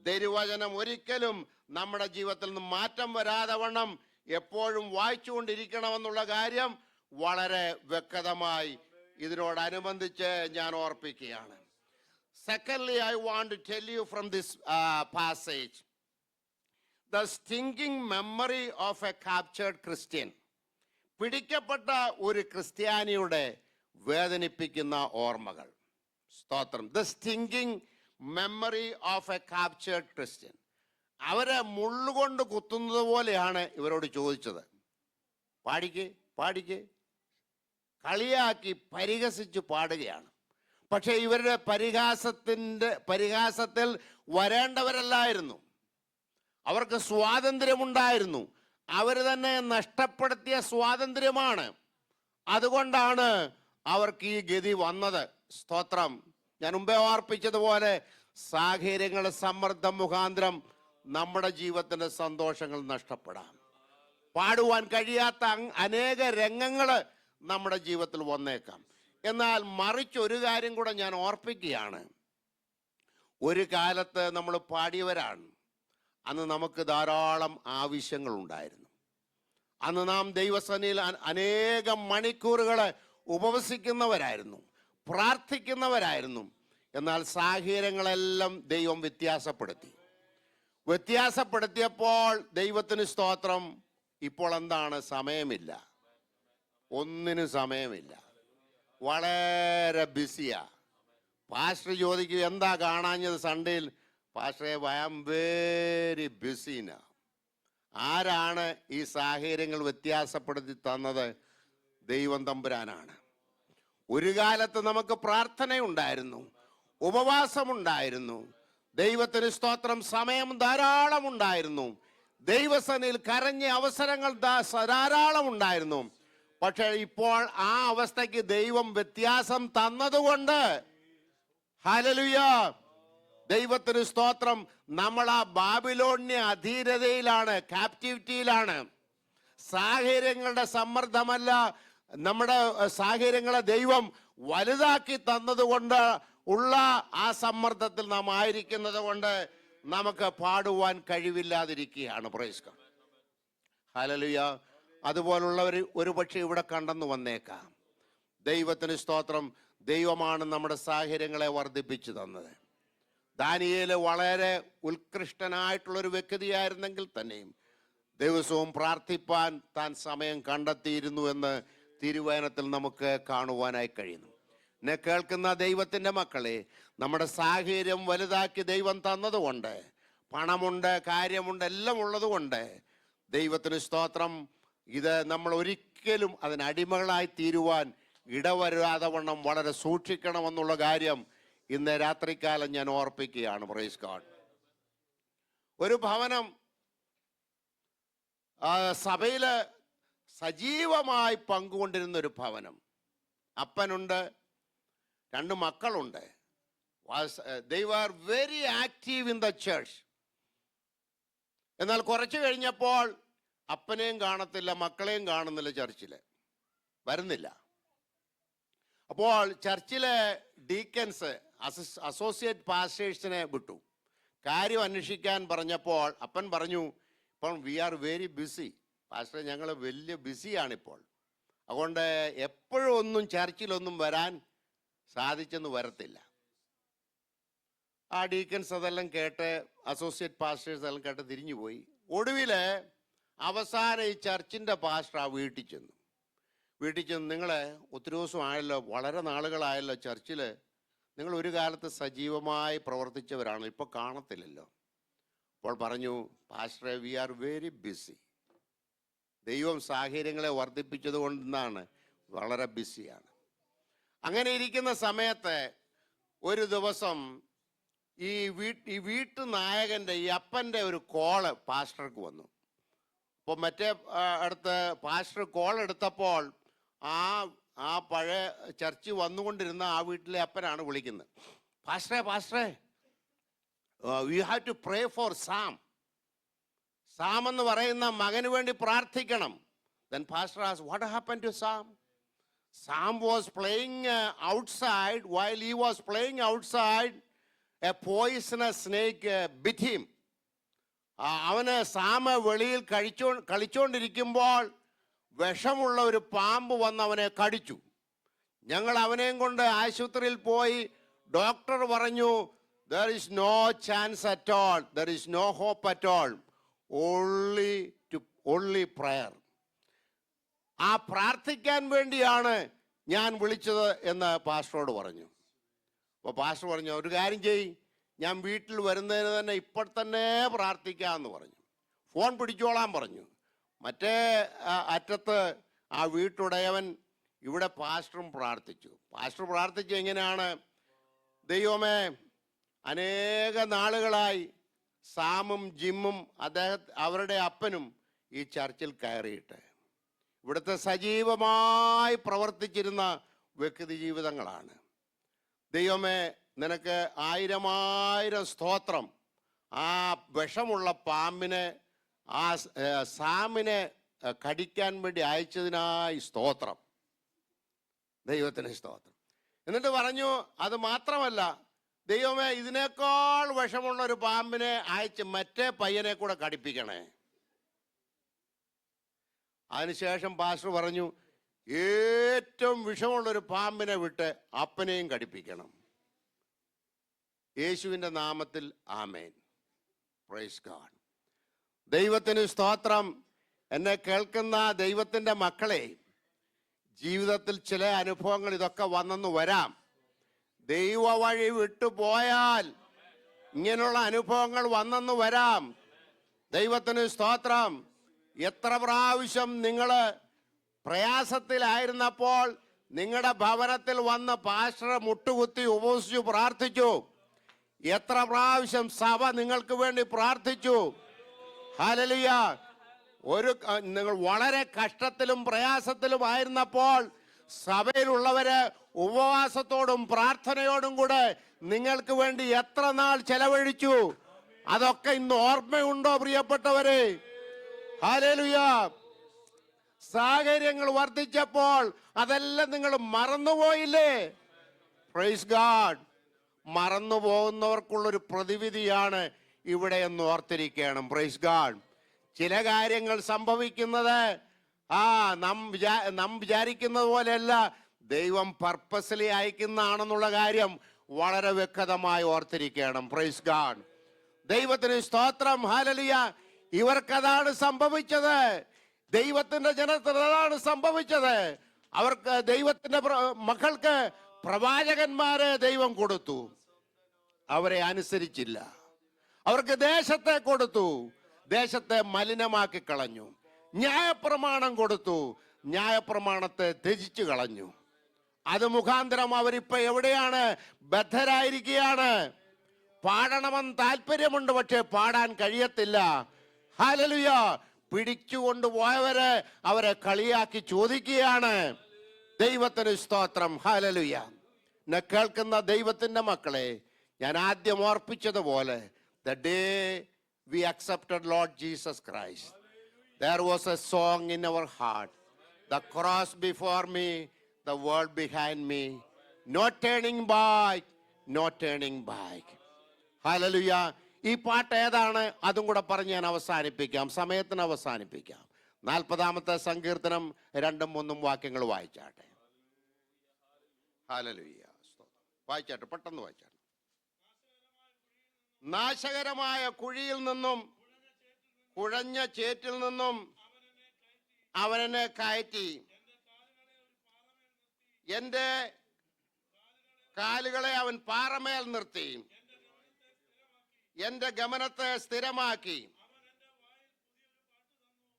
Speaker 1: ദൈവവചനം ഒരിക്കലും നമ്മുടെ ജീവിതത്തിൽ നിന്ന് മാറ്റം വരാതെ വണ്ണം എപ്പോഴും വായിച്ചുകൊണ്ടിരിക്കണമെന്നുള്ള കാര്യം വളരെ വ്യക്തമായി ഇതിനോടനുബന്ധിച്ച് ഞാൻ ഓർപ്പിക്കുകയാണ്. Secondly, I want to tell you from this passage, the stinging memory of a captured Christian. പിടിക്കപ്പെട്ട ഒരു ക്രിസ്ത്യാനിയുടെ വേദനിപ്പിക്കുന്ന ഓർമ്മകൾ. സ്തോത്രം. The stinking memory of a captured Christian. അവരെ മുള്ളുകൊണ്ട് കുത്തുന്നത് പോലെയാണ് ഇവരോട് ചോദിച്ചത്. പാടിക്ക് പാടിക്ക്, കളിയാക്കി പരിഹസിച്ച് പാടുകയാണ്. പക്ഷെ ഇവരുടെ പരിഹാസത്തിൽ വരേണ്ടവരല്ലായിരുന്നു. അവർക്ക് സ്വാതന്ത്ര്യമുണ്ടായിരുന്നു. അവർ തന്നെ നഷ്ടപ്പെടുത്തിയ സ്വാതന്ത്ര്യമാണ്. അതുകൊണ്ടാണ് അവർക്ക് ഈ ഗതി വന്നത്. സ്തോത്രം. ഞാൻ മുമ്പേ ഓർപ്പിച്ചതുപോലെ സാഹചര്യങ്ങളുടെ സമ്മർദ്ദം മുഖാന്തരം നമ്മുടെ ജീവിതത്തിൻ്റെ സന്തോഷങ്ങൾ നഷ്ടപ്പെടാം. പാടുവാൻ കഴിയാത്ത അനേക രംഗങ്ങൾ നമ്മുടെ ജീവിതത്തിൽ വന്നേക്കാം. എന്നാൽ മറിച്ചൊരു കാര്യം കൂടെ ഞാൻ ഓർപ്പിക്കുകയാണ്. ഒരു കാലത്ത് നമ്മൾ പാടിയവരാണ്. അന്ന് നമുക്ക് ധാരാളം ആവശ്യങ്ങളുണ്ടായിരുന്നു. അന്ന് നാം ദൈവസന്നിധിയിൽ അനേകം മണിക്കൂറുകൾ ഉപവസിക്കുന്നവരായിരുന്നു, പ്രാർത്ഥിക്കുന്നവരായിരുന്നു. എന്നാൽ സാഹചര്യങ്ങളെല്ലാം ദൈവം വ്യത്യാസപ്പെടുത്തിയപ്പോൾ ദൈവത്തിന് സ്തോത്രം, ഇപ്പോൾ എന്താണ്? സമയമില്ല, ഒന്നിനും സമയമില്ല, വളരെ ബിസിയാ. പാസ്റ്റർ ചോദിക്കും എന്താ കാണാഞ്ഞത് സൺഡേയിൽ? പാസ്റ്ററെ, ഐ ആം വെരി ബിസിന. ആരാണ് ഈ സാഹചര്യങ്ങൾ വ്യത്യാസപ്പെടുത്തി തന്നത്? ദൈവം തമ്പുരാനാണ്. ഒരു കാലത്ത് നമുക്ക് പ്രാർത്ഥനയുണ്ടായിരുന്നു, ഉപവാസമുണ്ടായിരുന്നു, ദൈവത്തിന് സ്തോത്രം സമയം ധാരാളം ഉണ്ടായിരുന്നു, ദൈവസന്നിധിയിൽ കരഞ്ഞ അവസരങ്ങൾ ധാരാളം ഉണ്ടായിരുന്നു. പക്ഷെ ഇപ്പോൾ ആ അവസ്ഥയ്ക്ക് ദൈവം വ്യത്യാസം തന്നതുകൊണ്ട്, ഹല്ലേലൂയ, ദൈവത്തിന് സ്തോത്രം, നമ്മൾ ആ ബാബിലോണ്യ അധീനതയിലാണ്, ക്യാപ്റ്റിവിറ്റിയിലാണ്. സാഹചര്യങ്ങളുടെ സമ്മർദ്ദമല്ല, നമ്മുടെ സാഹചര്യങ്ങളെ ദൈവം വലുതാക്കി തന്നതുകൊണ്ട് ഉള്ള ആ സമ്മർദ്ദത്തിൽ നാം ആയിരിക്കുന്നത് കൊണ്ട് നമുക്ക് പാടുവാൻ കഴിവില്ലാതിരിക്കുകയാണ്. Praise God. ഹല്ലേലൂയ. അതുപോലുള്ളവർ ഒരുപക്ഷെ ഇവിടെ കണ്ടെന്ന് വന്നേക്കാം. ദൈവത്തിന് സ്തോത്രം. ദൈവമാണ് നമ്മുടെ സാഹചര്യങ്ങളെ വർദ്ധിപ്പിച്ചു തന്നത്. ദാനിയേൽ വളരെ ഉത്കൃഷ്ടനായിട്ടുള്ളൊരു വ്യക്തിയായിരുന്നെങ്കിൽ തന്നെയും ദിവസവും പ്രാർത്ഥിപ്പാൻ താൻ സമയം കണ്ടെത്തിയിരുന്നു എന്ന് തിരുവചനത്തിൽ നമുക്ക് കാണുവാനായി കഴിയുന്നു. എന്നെ കേൾക്കുന്ന ദൈവത്തിൻ്റെ മക്കളെ, നമ്മുടെ സാഹചര്യം വലുതാക്കി ദൈവം തന്നതുകൊണ്ട്, പണമുണ്ട്, കാര്യമുണ്ട്, എല്ലാം ഉള്ളതുകൊണ്ട് ദൈവത്തിന് സ്തോത്രം, ഇത് നമ്മൾ ഒരിക്കലും അതിനടിമകളായി തീരുവാൻ ഇടവരാതെ വണ്ണം വളരെ സൂക്ഷിക്കണമെന്നുള്ള കാര്യം ഇന്ന് രാത്രികാലം ഞാൻ ഓർപ്പിക്കുകയാണ്. Praise God. ഒരു ഭവനം സഭയില് സജീവമായി പങ്കുകൊണ്ടിരുന്ന ഒരു ഭവനം. അപ്പനുണ്ട്, 2 മക്കളുണ്ട്. They were very active in the church. എന്നാൽ കുറച്ച് കഴിഞ്ഞപ്പോൾ അപ്പനെയും കാണത്തില്ല, മക്കളെയും കാണുന്നില്ല, ചർച്ചിൽ വരുന്നില്ല. അപ്പോൾ ചർച്ചിലെ ഡീക്കൻസ് അസോസിയേറ്റ് പാസ്റ്റേഴ്സിനെ വിട്ടു. കാര്യം അന്വേഷിക്കാൻ പറഞ്ഞപ്പോൾ അപ്പൻ പറഞ്ഞു, ഇപ്പം we are very busy pastor, ഞങ്ങൾ വലിയ ബിസിയാണിപ്പോൾ, അതുകൊണ്ട് എപ്പോഴും ഒന്നും ചർച്ചിലൊന്നും വരാൻ സാധിച്ചെന്ന് വരത്തില്ല. ആ ഡീക്കൻസ് അതെല്ലാം കേട്ട്, അസോസിയേറ്റ് പാസ്റ്റേഴ്സ് എല്ലാം കേട്ട് തിരിഞ്ഞുപോയി. ഒടുവിൽ അവസാനം ഈ ചർച്ചിൻ്റെ പാസ്റ്റർ ആ വീട്ടിൽ ചെന്നു. വീട്ടിൽ ചെന്ന് നിങ്ങളെ ഒത്തിരി ദിവസമായല്ലോ, വളരെ നാളുകളായല്ലോ ചർച്ചിൽ, നിങ്ങൾ ഒരു കാലത്ത് സജീവമായി പ്രവർത്തിച്ചവരാണ്, ഇപ്പോൾ കാണത്തില്ലല്ലോ. അപ്പോൾ പറഞ്ഞു, പാസ്റ്ററെ, വി ആർ വെരി ബിസി. ദൈവം സാഹചര്യങ്ങളെ വർദ്ധിപ്പിച്ചത് കൊണ്ടാണ്, വളരെ ബിസിയാണ്. അങ്ങനെ ഇരിക്കുന്ന സമയത്ത് ഒരു ദിവസം ഈ വീട്ടു നായകൻ്റെ, ഈ അപ്പൻ്റെ ഒരു കോള് പാസ്റ്റർക്ക് വന്നു. അപ്പോൾ മറ്റേ അടുത്ത് പാസ്റ്റർ കോൾ എടുത്തപ്പോൾ ആ പഴയ ചർച്ച് വന്നുകൊണ്ടിരുന്ന ആ വീട്ടിലെ അപ്പനാണ് വിളിക്കുന്നത്. പാസ്റ്ററെ, you have to pray for Sam. Sam എന്ന് പറയുന്ന മകന് വേണ്ടി പ്രാർത്ഥിക്കണം. Then pastor asked, what happened to Sam? Sam was playing outside. While he was playing outside, a poisonous snake bit him. അവന് സാമ വെളിയിൽ കളിച്ചോണ്ടിരിക്കുമ്പോൾ വിഷമുള്ള ഒരു പാമ്പ് വന്ന് അവനെ കടിച്ചു. ഞങ്ങൾ അവനെയും കൊണ്ട് ആശുപത്രിയിൽ പോയി. ഡോക്ടർ പറഞ്ഞു, there is no chance at all, there is no hope at all, only prayer. ആ പ്രാർത്ഥിക്കാൻ വേണ്ടിയാണ് ഞാൻ വിളിച്ചത് എന്ന് പാസ്റ്ററോട് പറഞ്ഞു. അപ്പോൾ പാസ്റ്റർ പറഞ്ഞു, ഒരു കാര്യം ചെയ്യ്, ഞാൻ വീട്ടിൽ വരുന്നതിന് തന്നെ ഇപ്പോൾ തന്നെ പ്രാർത്ഥിക്കാമെന്ന് പറഞ്ഞു. ഫോൺ പിടിച്ചോളാൻ പറഞ്ഞു. മറ്റേ അറ്റത്ത് ആ വീട്ടുടയവൻ, ഇവിടെ പാസ്റ്ററും പ്രാർത്ഥിച്ചു. പാസ്റ്റർ പ്രാർത്ഥിച്ചു എങ്ങനെയാണ്? ദൈവമേ, അനേക നാളുകളായി സാമും ജിമ്മും അവരുടെ അപ്പനും ഈ ചർച്ചിൽ കയറിയിട്ട് ഇവിടുത്തെ സജീവമായി പ്രവർത്തിച്ചിരുന്ന വ്യക്തി ജീവിതങ്ങളാണ്. ദൈവമേ, നിനക്ക് 1000 സ്തോത്രം. ആ വിഷമുള്ള പാമ്പിനെ, ആ സാമിനെ കടിക്കാൻ വേണ്ടി അയച്ചതിനായി സ്തോത്രം. ദൈവത്തിന് സ്തോത്രം. എന്നിട്ട് പറഞ്ഞു, അത് മാത്രമല്ല, ദൈവമേ, ഇതിനേക്കാൾ വിഷമുള്ള ഒരു പാമ്പിനെ അയച്ച് മറ്റേ പയ്യനെ കൂടെ കടിപ്പിക്കണേ. അതിനുശേഷം പാസ്റ്റർ പറഞ്ഞു, ഏറ്റവും വിഷമുള്ളൊരു പാമ്പിനെ വിട്ട് അപ്പനെയും കടിപ്പിക്കണം. യേശുവിൻ്റെ നാമത്തിൽ ആമേൻ. Praise God. ദൈവത്തിന് സ്തോത്രം. എന്നെ കേൾക്കുന്ന ദൈവത്തിൻ്റെ മക്കളെ, ജീവിതത്തിൽ ചില അനുഭവങ്ങൾ ഇതൊക്കെ വന്നെന്ന് വരാം. ദൈവ വഴി വിട്ടുപോയാൽ ഇങ്ങനെയുള്ള അനുഭവങ്ങൾ വന്നെന്ന് വരാം. ദൈവത്തിന് സ്തോത്രം. എത്ര പ്രാവശ്യം നിങ്ങൾ പ്രയാസത്തിലായിരുന്നപ്പോൾ നിങ്ങളുടെ ഭവനത്തിൽ വന്ന് പാസ്റ്റർ മുട്ടുകുത്തി ഉപവസിച്ചു പ്രാർത്ഥിച്ചു? എത്ര പ്രാവശ്യം സഭ നിങ്ങൾക്ക് വേണ്ടി പ്രാർത്ഥിച്ചു? ഹല്ലേലൂയ. നിങ്ങൾ വളരെ കഷ്ടത്തിലും പ്രയാസത്തിലും ആയിരുന്നപ്പോൾ സഭയിലുള്ളവര് ഉപവാസത്തോടും പ്രാർത്ഥനയോടും കൂടെ നിങ്ങൾക്ക് വേണ്ടി എത്ര നാൾ ചെലവഴിച്ചു? അതൊക്കെ ഇന്ന് ഓർമ്മയുണ്ടോ പ്രിയപ്പെട്ടവരെ? ഹല്ലേലൂയ. സാഹചര്യങ്ങൾ വർദ്ധിച്ചപ്പോൾ അതെല്ലാം നിങ്ങൾ മറന്നുപോയില്ലേ? Praise God. മറന്നുപോകുന്നവർക്കുള്ളൊരു പ്രതിവിധിയാണ് ഇവിടെ എന്ന് ഓർത്തിരിക്കണം. Praise God. ചില കാര്യങ്ങൾ സംഭവിക്കുന്നത് നാം വിചാരിക്കുന്നത് പോലെയല്ല, ദൈവം പർപ്പസ്ലി അയക്കുന്നതാണെന്നുള്ള കാര്യം വളരെ വ്യക്തമായി ഓർത്തിരിക്കണം. Praise God. ദൈവത്തിന് സ്തോത്രം. ഹല്ലേലൂയ. ഇവർക്കതാണ് സംഭവിച്ചത്. ദൈവത്തിന്റെ ജനത്തിന് അതാണ് സംഭവിച്ചത്. അവർക്ക് ദൈവത്തിന്റെ മക്കൾക്ക് പ്രവാചകന്മാരെ ദൈവം കൊടുത്തു, അവരെ അനുസരിച്ചില്ല. അവർക്ക് ദേശത്തെ കൊടുത്തു, ദേശത്തെ മലിനമാക്കി കളഞ്ഞു. ന്യായപ്രമാണം കൊടുത്തു, ന്യായപ്രമാണത്തെ ത്യജിച്ചു കളഞ്ഞു. അത് മുഖാന്തരം അവരിപ്പോ എവിടെയാണ്? ബദ്ധരായിരിക്കുകയാണ്. പാടണമെന്ന് താല്പര്യമുണ്ട്, പക്ഷെ പാടാൻ കഴിയത്തില്ല. ഹല്ലേലൂയ. പിടിച്ചുകൊണ്ടുപോയവരെ അവരെ കളിയാക്കി ചോദിക്കുകയാണ്. ദൈവത്തിന് സ്തോത്രം. ഹല്ലേലൂയ. എന്നെ കേൾക്കുന്ന ദൈവത്തിന്റെ മക്കളെ, ഞാൻ ആദ്യം ഓർപ്പിച്ചതുപോലെ, the day we accepted Lord Jesus Christ, there was a song in our heart, the cross before me, the world behind me, no turning back, no turning back. Hallelujah. ഈ പാട്ട് ഏതാണ്? അതും കൂടെ പറഞ്ഞ് ഞാൻ അവസാനിപ്പിക്കാം, സമയത്തിന് അവസാനിപ്പിക്കാം. 40-ാമത്തെ സങ്കീർത്തനം 2-3 വാക്യങ്ങൾ വായിച്ചാട്ടെ. ഹല്ലേലൂയ. വായിച്ചാട്ടെ, പെട്ടെന്ന് വായിച്ചാട്ടെ. നാശകരമായ കുഴിയിൽ നിന്നും കുഴഞ്ഞ ചേറ്റിൽ നിന്നും അവനെന്നെ കയറ്റി എന്റെ കാലുകളെ അവൻ പാറമേൽ നിർത്തി, എന്റെ ഗമനത്തെ സ്ഥിരമാക്കി.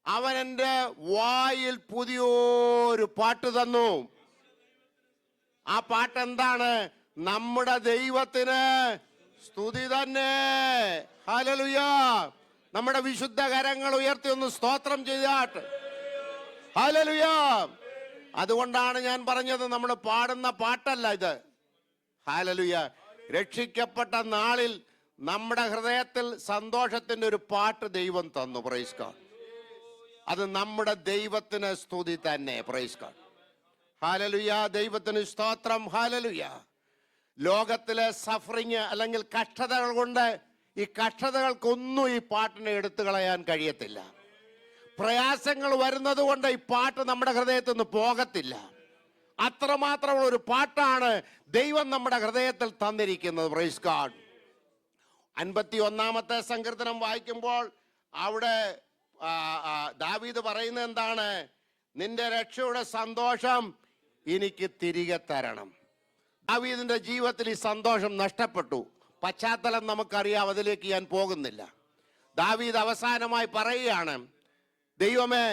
Speaker 1: അവൻ എന്റെ വായിൽ പുതിയൊരു പാട്ട് തന്നു. ആ പാട്ട് എന്താണ്? നമ്മുടെ ദൈവത്തിന് സ്തുതി തന്നെ. ഹല്ലേലൂയ. നമ്മുടെ വിശുദ്ധ കരങ്ങൾ ഉയർത്തി ഒന്ന് സ്തോത്രം ചെയ്താട്ട്. ഹല്ലേലൂയ. അതുകൊണ്ടാണ് ഞാൻ പറഞ്ഞത്, നമ്മൾ പാടുന്ന പാട്ടല്ല ഇത്. ഹല്ലേലൂയ. രക്ഷിക്കപ്പെട്ട നാളിൽ നമ്മുടെ ഹൃദയത്തിൽ സന്തോഷത്തിന്റെ ഒരു പാട്ട് ദൈവം തന്നു. Praise God. അത് നമ്മുടെ ദൈവത്തിന് സ്തുതി തന്നെ. Price God. ഹല്ലേലൂയ. ദൈവത്തിന് സ്തോത്രം. ഹല്ലേലൂയ. ലോകത്തിലെ സഫറിങ് അല്ലെങ്കിൽ കഷ്ടതകൾ കൊണ്ട് ഈ കഷ്ടതകൾക്കൊന്നും ഈ പാട്ടിനെ എടുത്തു കളയാൻ കഴിയത്തില്ല. പ്രയാസങ്ങൾ വരുന്നത് കൊണ്ട് ഈ പാട്ട് നമ്മുടെ ഹൃദയത്തിൽ നിന്ന് പോകത്തില്ല. അത്രമാത്രമുള്ള ഒരു പാട്ടാണ് ദൈവം നമ്മുടെ ഹൃദയത്തിൽ തന്നിരിക്കുന്നത്. Praise God. 51-ാമത്തെ സങ്കീർത്തനം വായിക്കുമ്പോൾ അവിടെ ദാവീദ് പറയുന്നത് എന്താണ്? നിന്റെ രക്ഷയുടെ സന്തോഷം എനിക്ക് തിരികെ തരണം. ദാവീദിന്റെ ജീവിതത്തിൽ ഈ സന്തോഷം നഷ്ടപ്പെട്ടു. പശ്ചാത്തലം നമുക്കറിയാം, അതിലേക്ക് ഞാൻ പോകുന്നില്ല. ദാവീദ് അവസാനമായി പറയുകയാണ്, ദൈവമേ,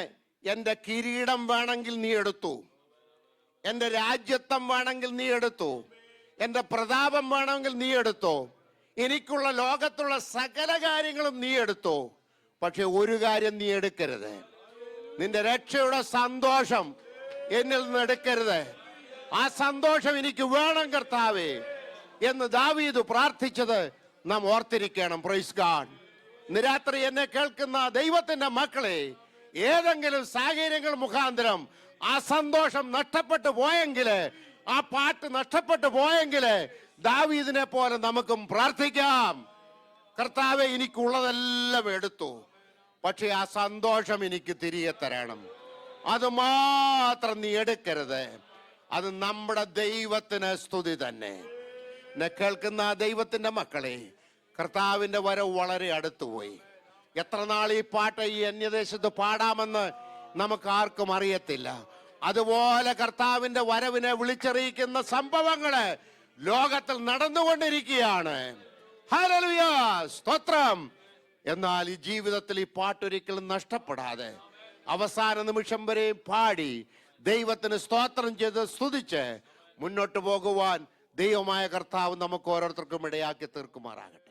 Speaker 1: എൻ്റെ കിരീടം വേണമെങ്കിൽ നീ എടുത്തു, എൻ്റെ രാജ്യത്വം വേണമെങ്കിൽ നീ എടുത്തു, എൻ്റെ പ്രതാപം വേണമെങ്കിൽ നീ എടുത്തു, എനിക്കുള്ള ലോകത്തുള്ള സകല കാര്യങ്ങളും നീ എടുത്തു. പക്ഷെ ഒരു കാര്യം നീ എടുക്കരുത്, നിന്റെ രക്ഷയുടെ സന്തോഷം എന്നിൽ നിന്ന് എടുക്കരുത്. ആ സന്തോഷം എനിക്ക് വേണം കർത്താവേ എന്ന് ദാവീദ് പ്രാർത്ഥിച്ചത് നാം ഓർത്തിരിക്കണം. Praise God. ഇന്ന് രാത്രി എന്നെ കേൾക്കുന്ന ദൈവത്തിന്റെ മക്കളെ, ഏതെങ്കിലും സാഹചര്യങ്ങൾ മുഖാന്തരം ആ സന്തോഷം നഷ്ടപ്പെട്ടു പോയെങ്കിൽ, ആ പാട്ട് നഷ്ടപ്പെട്ടു പോയെങ്കിൽ, ദാവീദിനെ പോലെ നമുക്കും പ്രാർത്ഥിക്കാം. കർത്താവെ, എനിക്കുള്ളതെല്ലാം എടുത്തു, പക്ഷെ ആ സന്തോഷം എനിക്ക് തിരികെ തരണം. അത് മാത്രം നീ എടുക്കരുത്. അത് നമ്മുടെ ദൈവത്തിന് സ്തുതി തന്നെ. എന്നെ കേൾക്കുന്ന ദൈവത്തിന്റെ മക്കളെ, കർത്താവിന്റെ വരവ് വളരെ അടുത്തുപോയി. എത്ര നാൾ ഈ പാട്ട് ഈ അന്യദേശത്ത് പാടാമെന്ന് നമുക്ക് ആർക്കും അറിയത്തില്ല. അതുപോലെ കർത്താവിന്റെ വരവിനെ വിളിച്ചറിയിക്കുന്ന സംഭവങ്ങള് ലോകത്തിൽ നടന്നുകൊണ്ടിരിക്കുകയാണ്. ഹല്ലേലൂയ, സ്തോത്രം. എന്നാൽ ഈ ജീവിതത്തിൽ ഈ പാട്ടൊരിക്കലും നഷ്ടപ്പെടാതെ അവസാന നിമിഷം വരെ പാടി ദൈവത്തിന് സ്തോത്രം ചെയ്ത് സ്തുതിച്ച് മുന്നോട്ട് പോകുവാൻ ദൈവമായ കർത്താവ് നമുക്ക് ഓരോരുത്തർക്കും ഇടയാക്കി തീർക്കുമാറാകട്ടെ.